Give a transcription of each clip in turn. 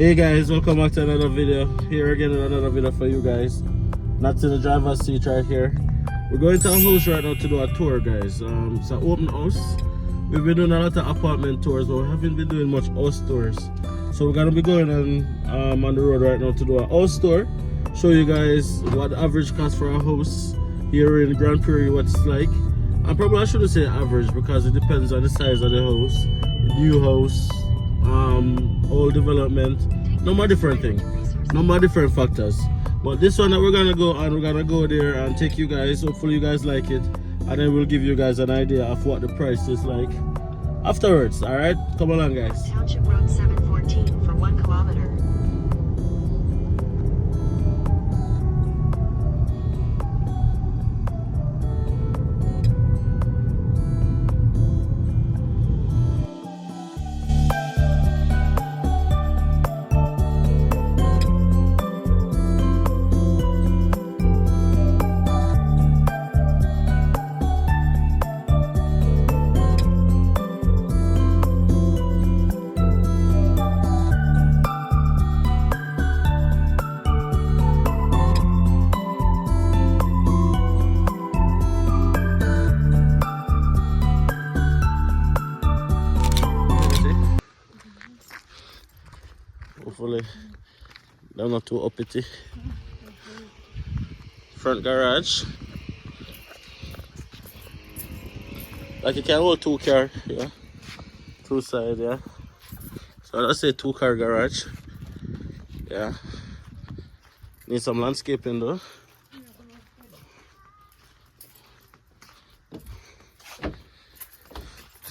Hey guys, welcome back to another video. Here again with another video for you guys. Not in the driver's seat right here. We're going to a house right now to do a tour, guys. It's an open house. We've been doing a lot of apartment tours, but we haven't been doing much house tours. So we're gonna be going on the road right now to do a house tour. Show you guys what the average cost for a house here in Grande Prairie, what it's like. And probably I shouldn't say average because it depends on the size of the house, new house, old development, no more different thing, no more different factors. But this one that we're gonna go on, we're gonna go there and take you guys. Hopefully you guys like it, and then we'll give you guys an idea of what the price is like afterwards. All right, come along, guys. Township Road 714 for 1 kilometer. Hopefully they're not too uppity. Front garage. Like you can hold 2 car, yeah. 2 side, yeah. So let's say 2 car garage. Yeah. Need some landscaping though.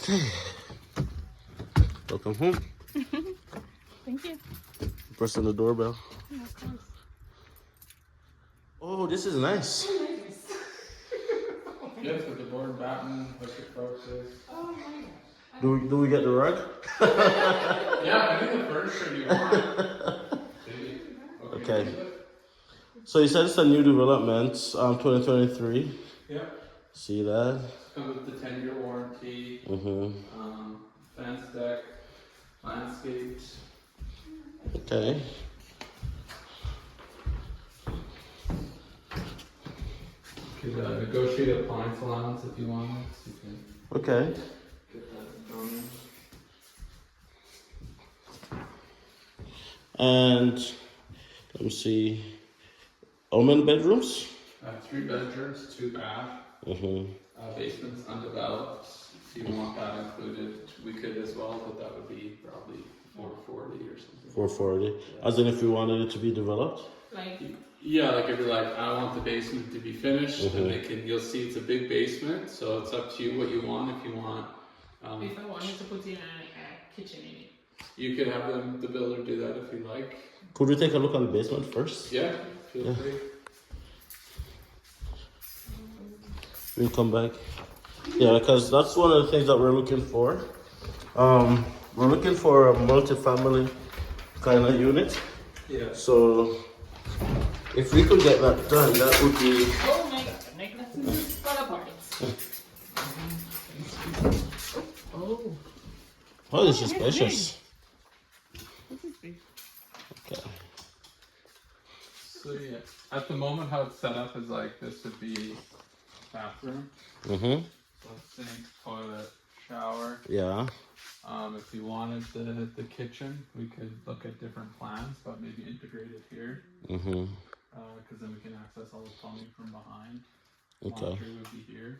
Okay. Welcome home. Thank you. Pressing the doorbell. Oh, this is nice. Yes, with the board batten, like the process. Oh my god. Do we get the rug? Yeah, I think the furniture you want. Okay. So you said it's a new development, 2023. Yeah. See that? Comes with the 10-year warranty. Fence deck, landscapes. Okay. You could negotiate appliance allowance if you want. So you can Okay. get that going. And let me see. How many bedrooms? 3 bedrooms, 2 bath. Basement's undeveloped. If you want that included, we could as well, but that would be probably 440 or something. 440. Yeah. As in if we wanted it to be developed? Like, Yeah, like if you're like, I want the basement to be finished, and you'll see it's a big basement, so it's up to you what you want. If you want, if I wanted to put in a kitchen in it. you could have the builder do that if you like. Could we take a look on the basement first? Yeah, feel free. We'll come back. Yeah, because that's one of the things that we're looking for. We're looking for a multi-family kind of unit. Yeah. So if we could get that done, that would be. Oh my god, like that's fall apart. Oh. Oh, this is spacious. This is big. Okay. So yeah, at the moment how it's set up is like this would be bathroom. So sink, toilet, shower. Yeah. If you wanted the kitchen, we could look at different plans, but maybe integrate it here. Because then we can access all the plumbing from behind. Okay. Laundry would be here.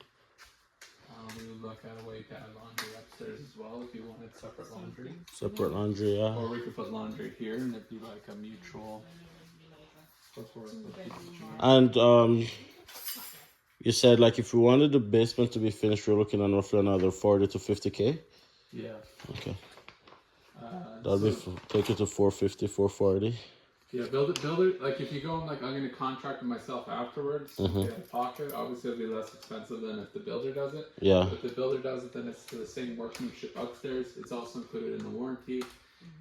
We would look at a way to add laundry upstairs as well if you wanted separate laundry. Separate laundry, yeah. Or we could put laundry here and it'd be like a mutual. And you said like if we wanted the basement to be finished, we're looking at roughly another 40 to 50K. Yeah. Okay. That'll be take it to 450, 440. Yeah, build it. Like if you go and like I'm gonna contract it myself afterwards. Get a pocket. Obviously, it'll be less expensive than if the builder does it. Yeah. But if the builder does it, then it's to the same workmanship upstairs. It's also included in the warranty,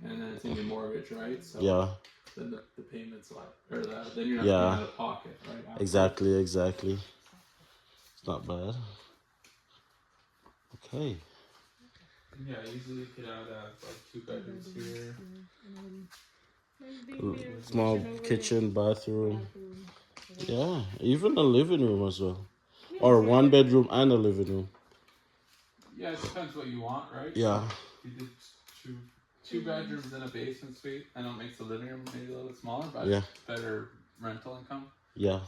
and then it's in your mortgage, right? So Yeah. Then the payments like then you're not paying out of pocket, right? After. Exactly. It's not bad. Okay. Yeah, easily you could add like 2 bedrooms here. Small kitchen, bathroom. Yeah, even a living room as well. Or one bedroom and a living room. Yeah, it depends what you want, right? Yeah. You did two bedrooms and a basement suite. I know it makes the living room maybe a little bit smaller, but Yeah. better rental income. Yeah.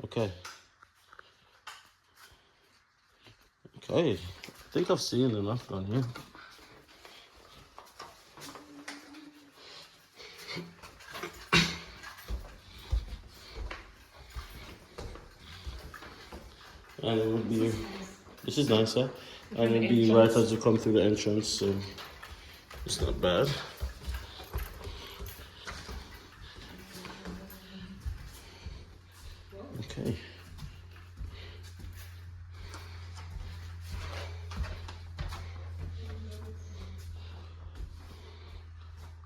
Okay. Okay. I think I've seen enough down here. And it would be, this is nice, huh? And it would be right as you come through the entrance, so it's not bad. Okay.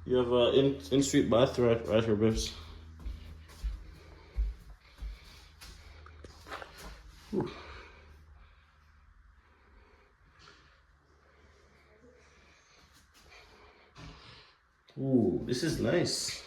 You have an in-street bath right here, babes. Ooh. Ooh, this is nice.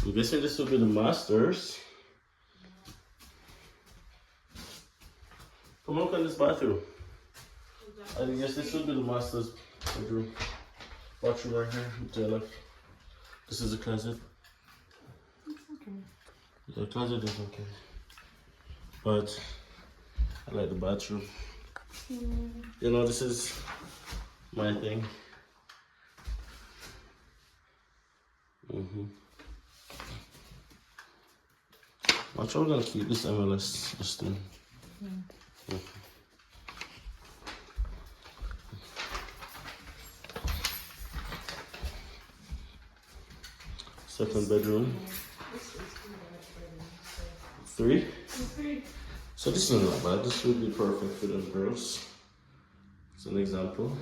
I'm guessing this will be the master's. Come on, look at this bathroom. I guess this will be the master's bedroom. Bathroom right here, to the left. This is a closet. The closet is okay. But I like the bathroom. You know, this is my thing. I'm sure we're gonna keep this MLS just in. Second bedroom. 3? So this is not bad. This would be perfect for them girls. It's an example.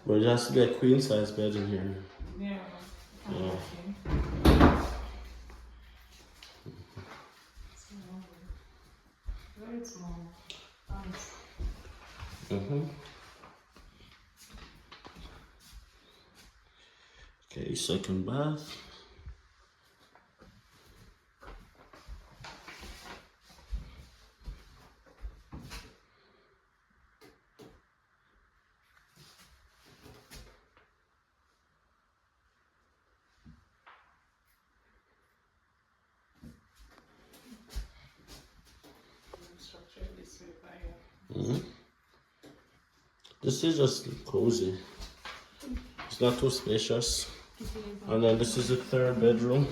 But it has to be a queen size bed in here. Yeah. Yeah. Very small. Nice. Okay, second bath. Structure this way by This is just cozy. It's not too spacious. And then this is the third bedroom.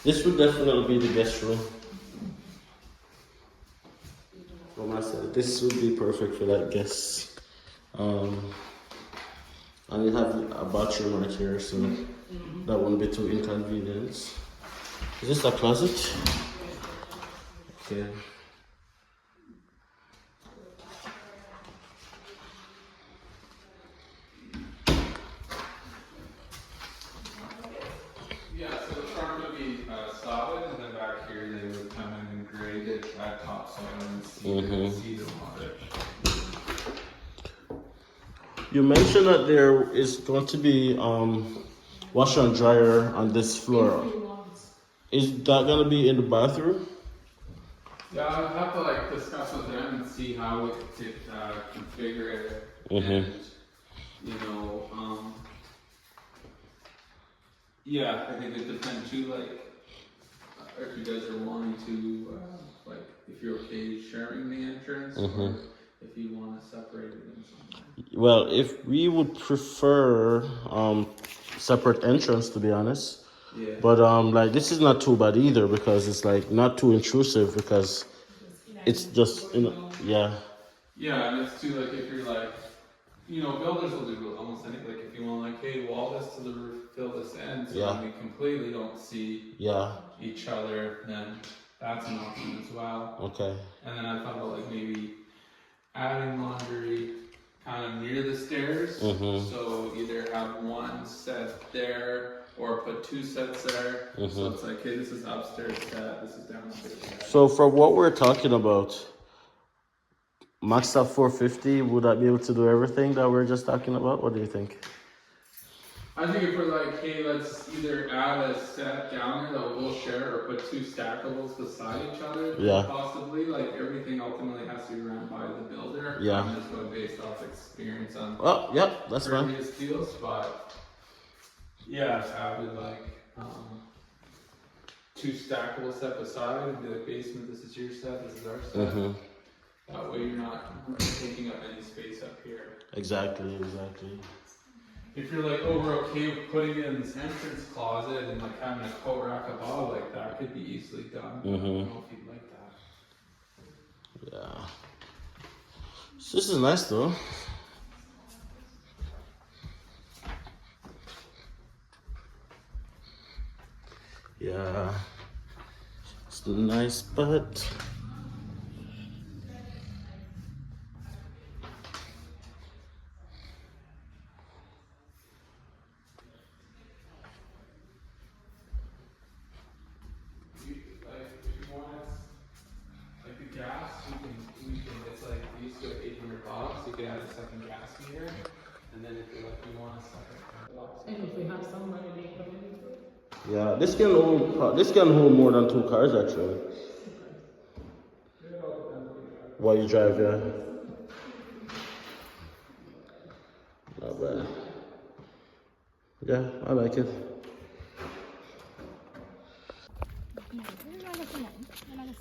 This would definitely be the guest room. From my side, this would be perfect for that guest. And you have a bathroom right here, so that won't be too inconvenient. Is this a closet? Okay. Yeah, so the front would be solid, and then back here they would come in and grade it at topsoil and see the water. You mentioned that there is going to be washer and dryer on this floor. Is that going to be in the bathroom? Yeah, I'll have to like discuss with them and see how we could configure it, and you know, yeah, I think it depends too, like if you guys are wanting to, like if you're okay sharing the entrance, or if you want to separate it in some way. Well, if we would prefer separate entrance, to be honest. Yeah. But like this is not too bad either because it's like not too intrusive because it's just yeah. Yeah, and it's too like if you're like you know, builders will do almost anything. Like if you want, like, hey, wall this to the roof, fill this in, so Yeah. we completely don't see each other, then that's an option as well. Okay. And then I thought about like maybe adding laundry kind of near the stairs. So either have one set there or put two sets there. So it's like, hey, this is upstairs set, this is downstairs set. So for what we're talking about, maxed out 450, would that be able to do everything that we're just talking about? What do you think? I think if we're like, hey, let's either add a set down there that we'll share or put two stackables beside each other, possibly. Like everything ultimately has to be run by the builder. I'm just going based off experience on that's previous deals, but yeah, I would like two stackables set beside and be like, basement, this is your set, this is our set. That way you're not taking up any space up here. Exactly. If you're like, oh, we're okay with putting in this entrance closet and like having a coat rack above, like that could be easily done. I don't know if you'd like that. Yeah. So this is nice though. Yeah. It's a nice but It's like we used to have $800. You could add a second gas meter, and then if you're like, you want a second. And if we have somebody, they come in. yeah, this can hold more than 2 cars actually. While you drive, not bad. Yeah, I like it.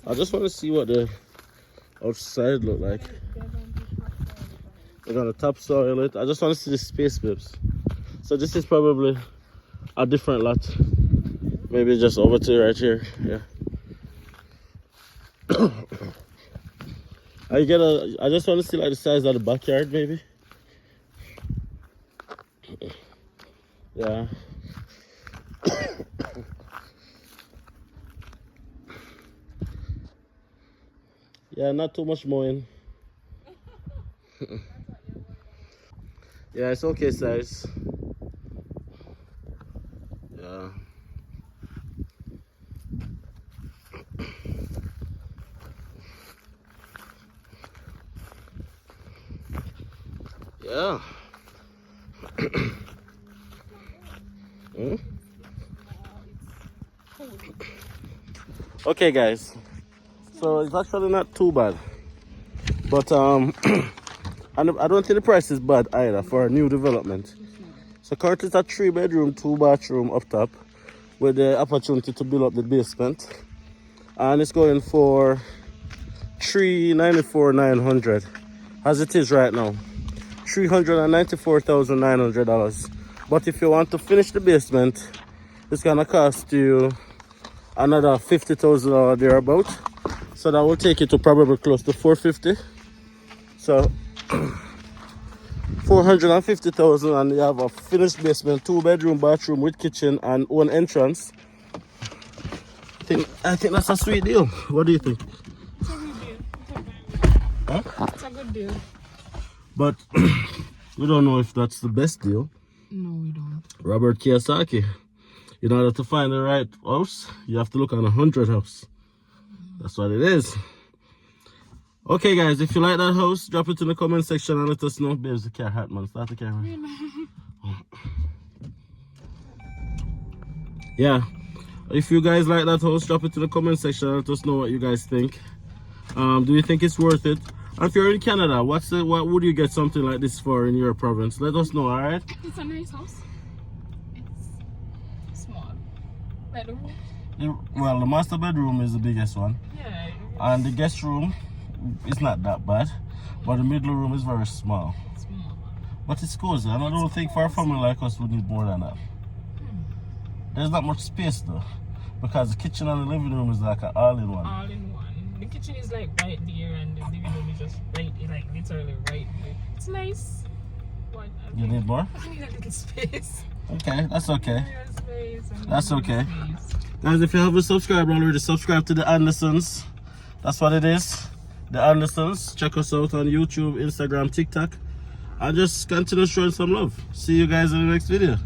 I just want to see what the outside look like. We're gonna topsoil it. I just want to see the space, babes. So this is probably a different lot. Maybe just over to right here. Yeah. I just want to see like the size of the backyard, maybe. Yeah. Yeah, not too much mowing. Yeah, it's okay size. Yeah. Yeah. Okay, guys. So it's actually not too bad, but I don't think the price is bad either for a new development. So currently it's a 3-bedroom, 2-bathroom up top with the opportunity to build up the basement, and it's going for $394,900 as it is right now, $394,900. But if you want to finish the basement, it's gonna cost you another $50,000 thereabout. So that will take it to probably close to $450,000. So $450,000, and you have a finished basement, 2-bedroom, bathroom with kitchen and own entrance. I think that's a sweet deal. What do you think? It's a good deal. Huh? It's a good deal. But we don't know if that's the best deal. No, we don't. Robert Kiyosaki. In order to find the right house, you have to look on 100 houses. That's what it is. Okay, guys, if you like that house, drop it in the comment section and let us know. Babes, the car hot, man. Start the camera. Yeah. If you guys like that house, drop it in the comment section and let us know what you guys think. Do you think it's worth it? And if you're in Canada, what would you get something like this for in your province? Let us know, alright? It's a nice house. It's small. Bedroom. Well, the master bedroom is the biggest one. Yeah. And the guest room is not that bad. But the middle room is very small. Small. But it's cozy, and I don't think for a family like us we need more than that. There's not much space though, because the kitchen and the living room is like an all-in-one. All-in-one. The kitchen is like right there, and the living room is just right, like literally right there. It's nice. but You need more? I need a little space. Okay, that's okay. Space. That's okay. Guys, if you haven't subscribed already, subscribe to the Andersons. That's what it is. The Andersons. Check us out on YouTube, Instagram, TikTok. And just continue showing some love. See you guys in the next video.